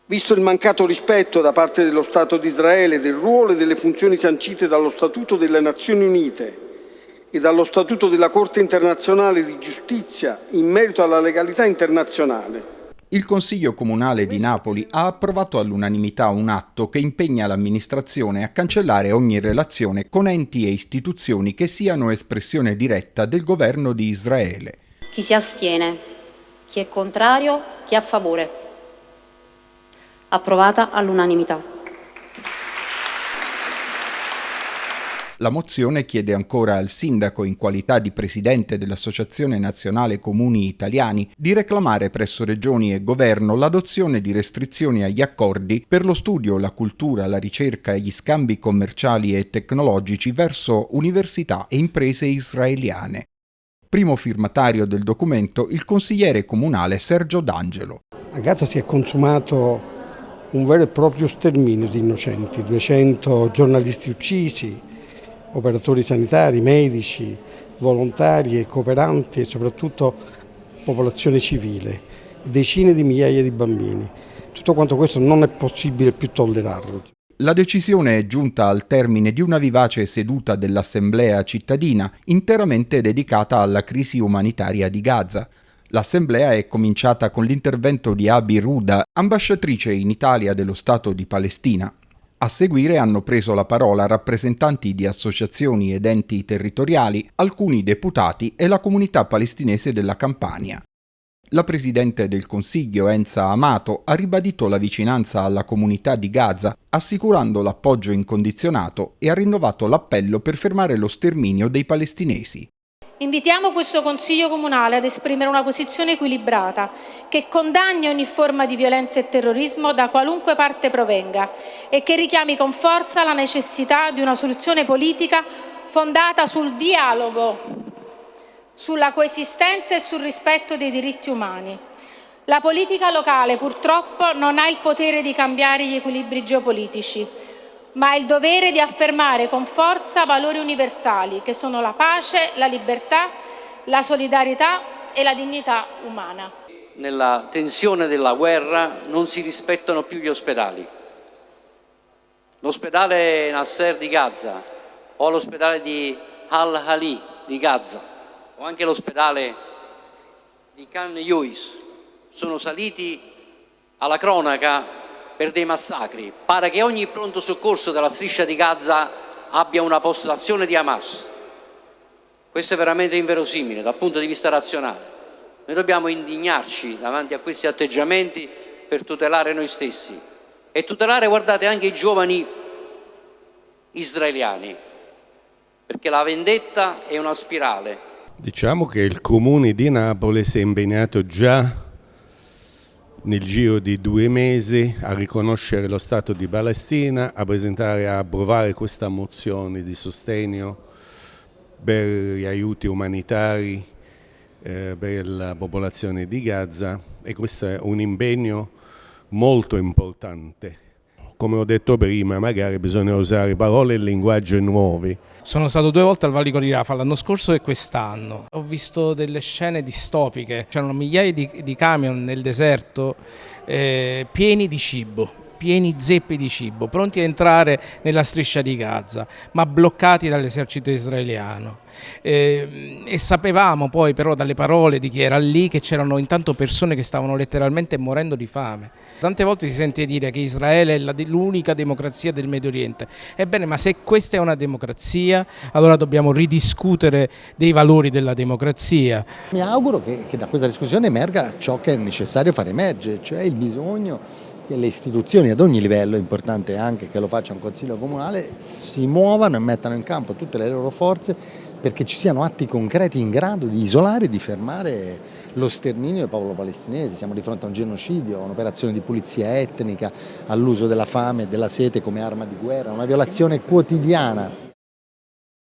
visto il mancato rispetto da parte dello Stato di Israele del ruolo e delle funzioni sancite dallo Statuto delle Nazioni Unite e dallo Statuto della Corte internazionale di giustizia in merito alla legalità internazionale. Il Consiglio Comunale di Napoli ha approvato all'unanimità un atto che impegna l'amministrazione a cancellare ogni relazione con enti e istituzioni che siano espressione diretta del governo di Israele. Chi si astiene? Chi è contrario? Chi è a favore? Approvata all'unanimità. La mozione chiede ancora al sindaco, in qualità di presidente dell'Associazione Nazionale Comuni Italiani, di reclamare presso regioni e governo l'adozione di restrizioni agli accordi per lo studio, la cultura, la ricerca e gli scambi commerciali e tecnologici verso università e imprese israeliane. Primo firmatario del documento il consigliere comunale Sergio D'Angelo. A Gaza si è consumato un vero e proprio sterminio di innocenti, 200 giornalisti uccisi, operatori sanitari, medici, volontari e cooperanti e soprattutto popolazione civile, decine di migliaia di bambini. Tutto quanto questo non è possibile più tollerarlo. La decisione è giunta al termine di una vivace seduta dell'Assemblea cittadina interamente dedicata alla crisi umanitaria di Gaza. L'assemblea è cominciata con l'intervento di Abi Ruda, ambasciatrice in Italia dello Stato di Palestina. A seguire hanno preso la parola rappresentanti di associazioni ed enti territoriali, alcuni deputati e la comunità palestinese della Campania. La Presidente del Consiglio, Enza Amato, ha ribadito la vicinanza alla comunità di Gaza, assicurando l'appoggio incondizionato e ha rinnovato l'appello per fermare lo sterminio dei palestinesi. Invitiamo questo Consiglio Comunale ad esprimere una posizione equilibrata che condanni ogni forma di violenza e terrorismo da qualunque parte provenga e che richiami con forza la necessità di una soluzione politica fondata sul dialogo, sulla coesistenza e sul rispetto dei diritti umani. La politica locale purtroppo non ha il potere di cambiare gli equilibri geopolitici, ma ha il dovere di affermare con forza valori universali che sono la pace, la libertà, la solidarietà e la dignità umana. Nella tensione della guerra non si rispettano più gli ospedali. L'ospedale Nasser di Gaza o l'ospedale di Al-Ahli di Gaza o anche l'ospedale di Khan Younis sono saliti alla cronaca per dei massacri. Pare che ogni pronto soccorso della striscia di Gaza abbia una postazione di Hamas. Questo è veramente inverosimile dal punto di vista razionale. Noi dobbiamo indignarci davanti a questi atteggiamenti per tutelare noi stessi e tutelare, guardate, anche i giovani israeliani, perché la vendetta è una spirale. Diciamo che il Comune di Napoli si è impegnato già nel giro di 2 mesi a riconoscere lo Stato di Palestina, a presentare, a approvare questa mozione di sostegno per gli aiuti umanitari per la popolazione di Gaza, e questo è un impegno molto importante. Come ho detto prima, magari bisogna usare parole e linguaggi nuovi. Sono stato 2 volte al Valico di Rafa, l'anno scorso e quest'anno. Ho visto delle scene distopiche, c'erano migliaia di camion nel deserto pieni di cibo, pieni zeppi di cibo, pronti a entrare nella striscia di Gaza, ma bloccati dall'esercito israeliano. E sapevamo poi però dalle parole di chi era lì che c'erano intanto persone che stavano letteralmente morendo di fame. Tante volte si sente dire che Israele è l'unica democrazia del Medio Oriente. Ebbene, ma se questa è una democrazia, allora dobbiamo ridiscutere dei valori della democrazia. Mi auguro che da questa discussione emerga ciò che è necessario far emergere, cioè il bisogno che le istituzioni ad ogni livello, è importante anche che lo faccia un Consiglio Comunale, si muovano e mettano in campo tutte le loro forze perché ci siano atti concreti in grado di isolare e di fermare lo sterminio del popolo palestinese. Siamo di fronte a un genocidio, a un'operazione di pulizia etnica, all'uso della fame e della sete come arma di guerra, una violazione quotidiana.